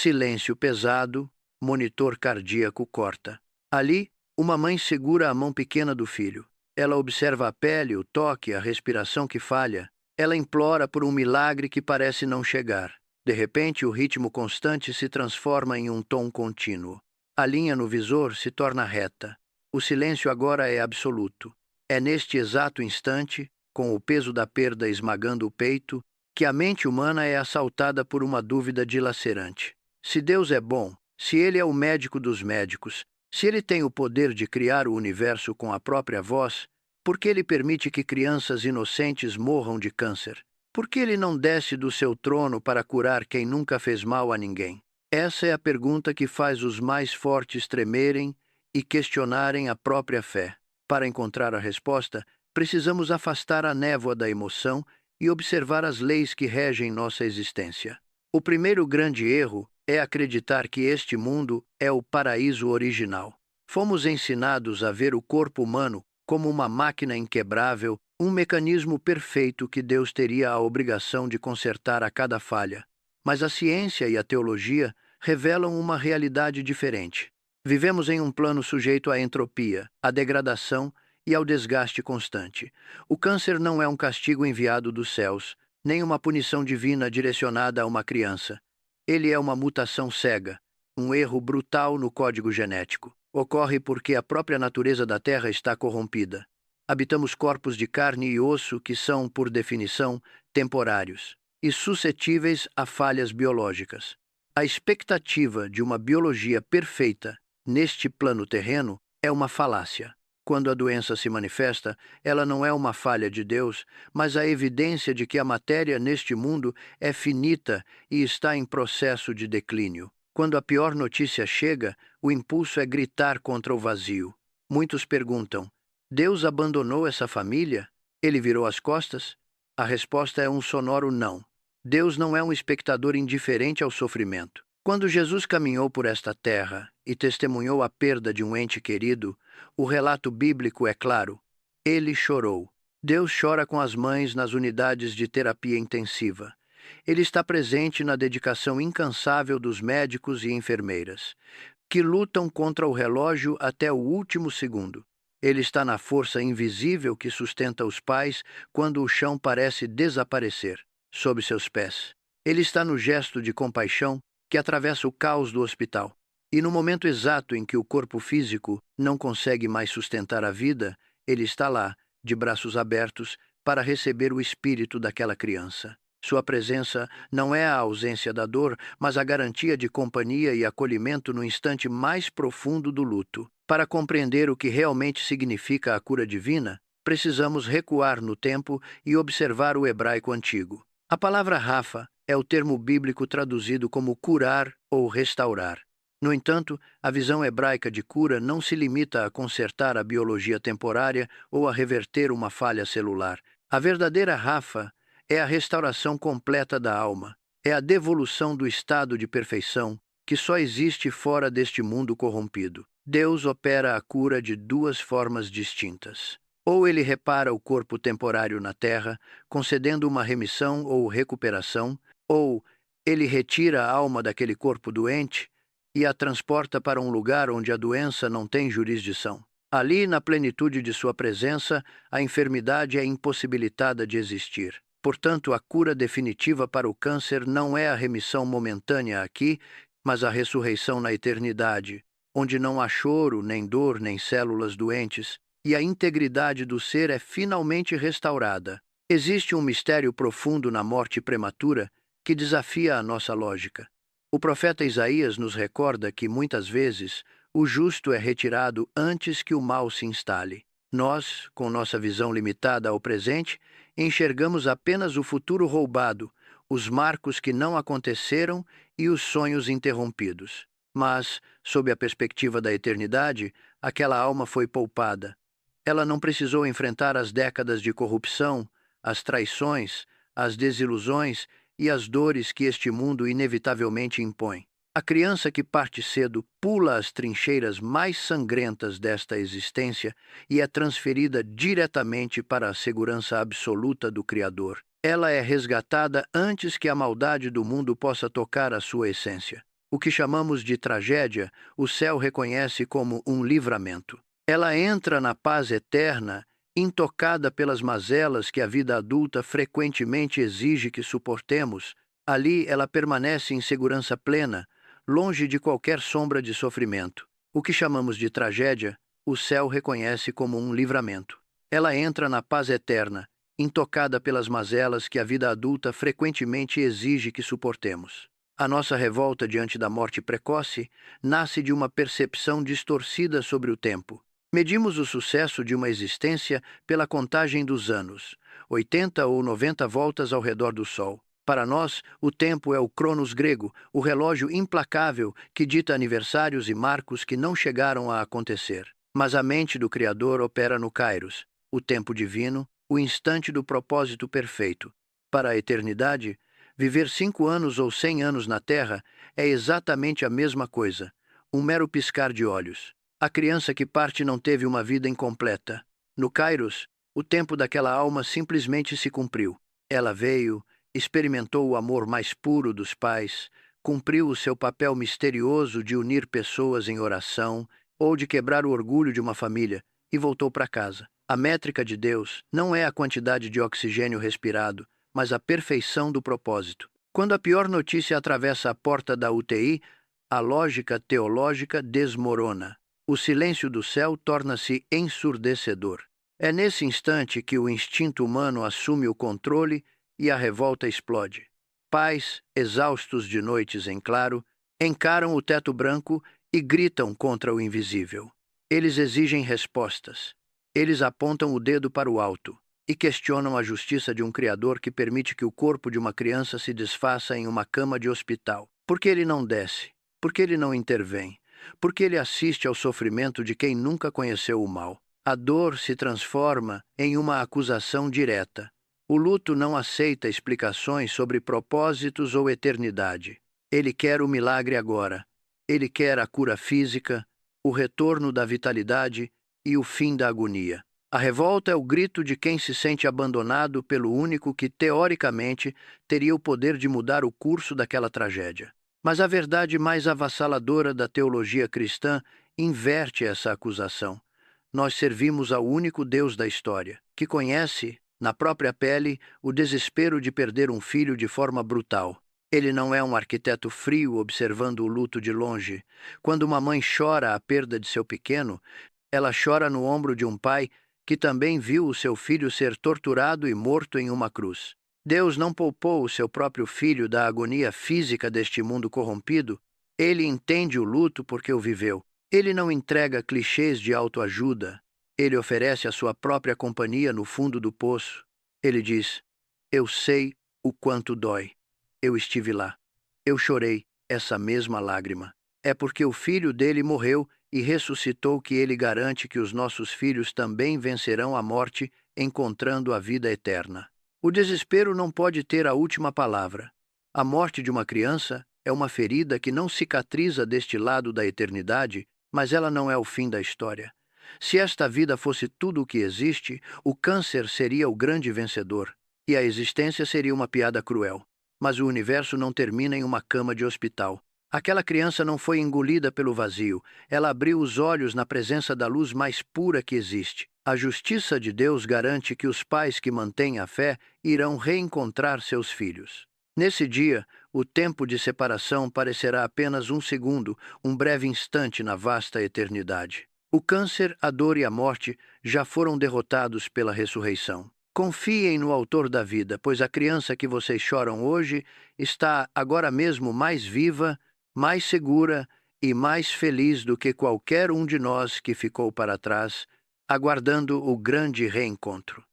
Silêncio pesado, monitor cardíaco corta. Ali, uma mãe segura a mão pequena do filho. Ela observa a pele, o toque, a respiração que falha. Ela implora por um milagre que parece não chegar. De repente, o ritmo constante se transforma em um tom contínuo. A linha no visor se torna reta. O silêncio agora é absoluto. É neste exato instante, com o peso da perda esmagando o peito, que a mente humana é assaltada por uma dúvida dilacerante. Se Deus é bom, se Ele é o médico dos médicos, se Ele tem o poder de criar o universo com a própria voz, por que Ele permite que crianças inocentes morram de câncer? Por que Ele não desce do seu trono para curar quem nunca fez mal a ninguém? Essa é a pergunta que faz os mais fortes tremerem e questionarem a própria fé. Para encontrar a resposta, precisamos afastar a névoa da emoção e observar as leis que regem nossa existência. O primeiro grande erro é acreditar que este mundo é o paraíso original. Fomos ensinados a ver o corpo humano como uma máquina inquebrável, um mecanismo perfeito que Deus teria a obrigação de consertar a cada falha. Mas a ciência e a teologia revelam uma realidade diferente. Vivemos em um plano sujeito à entropia, à degradação e ao desgaste constante. O câncer não é um castigo enviado dos céus, nem uma punição divina direcionada a uma criança. Ele é uma mutação cega, um erro brutal no código genético. Ocorre porque a própria natureza da Terra está corrompida. Habitamos corpos de carne e osso que são, por definição, temporários e suscetíveis a falhas biológicas. A expectativa de uma biologia perfeita neste plano terreno é uma falácia. Quando a doença se manifesta, ela não é uma falha de Deus, mas a evidência de que a matéria neste mundo é finita e está em processo de declínio. Quando a pior notícia chega, o impulso é gritar contra o vazio. Muitos perguntam: Deus abandonou essa família? Ele virou as costas? A resposta é um sonoro não. Deus não é um espectador indiferente ao sofrimento. Quando Jesus caminhou por esta terra e testemunhou a perda de um ente querido, o relato bíblico é claro. Ele chorou. Deus chora com as mães nas unidades de terapia intensiva. Ele está presente na dedicação incansável dos médicos e enfermeiras, que lutam contra o relógio até o último segundo. Ele está na força invisível que sustenta os pais quando o chão parece desaparecer sob seus pés. Ele está no gesto de compaixão que atravessa o caos do hospital. E no momento exato em que o corpo físico não consegue mais sustentar a vida, ele está lá, de braços abertos, para receber o espírito daquela criança. Sua presença não é a ausência da dor, mas a garantia de companhia e acolhimento no instante mais profundo do luto. Para compreender o que realmente significa a cura divina, precisamos recuar no tempo e observar o hebraico antigo. A palavra Rafa é o termo bíblico traduzido como curar ou restaurar. No entanto, a visão hebraica de cura não se limita a consertar a biologia temporária ou a reverter uma falha celular. A verdadeira Rafa é a restauração completa da alma, é a devolução do estado de perfeição que só existe fora deste mundo corrompido. Deus opera a cura de duas formas distintas. Ou ele repara o corpo temporário na terra, concedendo uma remissão ou recuperação, ou ele retira a alma daquele corpo doente e a transporta para um lugar onde a doença não tem jurisdição. Ali, na plenitude de sua presença, a enfermidade é impossibilitada de existir. Portanto, a cura definitiva para o câncer não é a remissão momentânea aqui, mas a ressurreição na eternidade, onde não há choro, nem dor, nem células doentes, e a integridade do ser é finalmente restaurada. Existe um mistério profundo na morte prematura que desafia a nossa lógica. O profeta Isaías nos recorda que, muitas vezes, o justo é retirado antes que o mal se instale. Nós, com nossa visão limitada ao presente, enxergamos apenas o futuro roubado, os marcos que não aconteceram e os sonhos interrompidos. Mas, sob a perspectiva da eternidade, aquela alma foi poupada. Ela não precisou enfrentar as décadas de corrupção, as traições, as desilusões e as dores que este mundo inevitavelmente impõe. A criança que parte cedo pula as trincheiras mais sangrentas desta existência e é transferida diretamente para a segurança absoluta do Criador. Ela é resgatada antes que a maldade do mundo possa tocar a sua essência. O que chamamos de tragédia, o céu reconhece como um livramento. Ela entra na paz eterna, intocada pelas mazelas que a vida adulta frequentemente exige que suportemos. Ali ela permanece em segurança plena, longe de qualquer sombra de sofrimento. O que chamamos de tragédia, o céu reconhece como um livramento. Ela entra na paz eterna, intocada pelas mazelas que a vida adulta frequentemente exige que suportemos. A nossa revolta diante da morte precoce nasce de uma percepção distorcida sobre o tempo. Medimos o sucesso de uma existência pela contagem dos anos, 80 ou 90 voltas ao redor do Sol. Para nós, o tempo é o cronos grego, o relógio implacável que dita aniversários e marcos que não chegaram a acontecer. Mas a mente do Criador opera no kairos, o tempo divino, o instante do propósito perfeito. Para a eternidade, viver 5 anos ou 100 anos na Terra é exatamente a mesma coisa, um mero piscar de olhos. A criança que parte não teve uma vida incompleta. No kairos, o tempo daquela alma simplesmente se cumpriu. Ela veio, experimentou o amor mais puro dos pais, cumpriu o seu papel misterioso de unir pessoas em oração ou de quebrar o orgulho de uma família e voltou para casa. A métrica de Deus não é a quantidade de oxigênio respirado, mas a perfeição do propósito. Quando a pior notícia atravessa a porta da UTI, a lógica teológica desmorona. O silêncio do céu torna-se ensurdecedor. É nesse instante que o instinto humano assume o controle e a revolta explode. Pais, exaustos de noites em claro, encaram o teto branco e gritam contra o invisível. Eles exigem respostas. Eles apontam o dedo para o alto e questionam a justiça de um Criador que permite que o corpo de uma criança se desfaça em uma cama de hospital. Por que ele não desce? Por que ele não intervém? Por que ele assiste ao sofrimento de quem nunca conheceu o mal? A dor se transforma em uma acusação direta. O luto não aceita explicações sobre propósitos ou eternidade. Ele quer o milagre agora. Ele quer a cura física, o retorno da vitalidade e o fim da agonia. A revolta é o grito de quem se sente abandonado pelo único que, teoricamente, teria o poder de mudar o curso daquela tragédia. Mas a verdade mais avassaladora da teologia cristã inverte essa acusação. Nós servimos ao único Deus da história, que conhece, na própria pele, o desespero de perder um filho de forma brutal. Ele não é um arquiteto frio observando o luto de longe. Quando uma mãe chora a perda de seu pequeno, ela chora no ombro de um pai que também viu o seu filho ser torturado e morto em uma cruz. Deus não poupou o seu próprio filho da agonia física deste mundo corrompido. Ele entende o luto porque o viveu. Ele não entrega clichês de autoajuda. Ele oferece a sua própria companhia no fundo do poço. Ele diz: eu sei o quanto dói. Eu estive lá. Eu chorei essa mesma lágrima. É porque o filho dele morreu e ressuscitou que ele garante que os nossos filhos também vencerão a morte, encontrando a vida eterna. O desespero não pode ter a última palavra. A morte de uma criança é uma ferida que não cicatriza deste lado da eternidade, mas ela não é o fim da história. Se esta vida fosse tudo o que existe, o câncer seria o grande vencedor, e a existência seria uma piada cruel. Mas o universo não termina em uma cama de hospital. Aquela criança não foi engolida pelo vazio. Ela abriu os olhos na presença da luz mais pura que existe. A justiça de Deus garante que os pais que mantêm a fé irão reencontrar seus filhos. Nesse dia, o tempo de separação parecerá apenas um segundo, um breve instante na vasta eternidade. O câncer, a dor e a morte já foram derrotados pela ressurreição. Confiem no Autor da vida, pois a criança que vocês choram hoje está agora mesmo mais viva, mais segura e mais feliz do que qualquer um de nós que ficou para trás, aguardando o grande reencontro.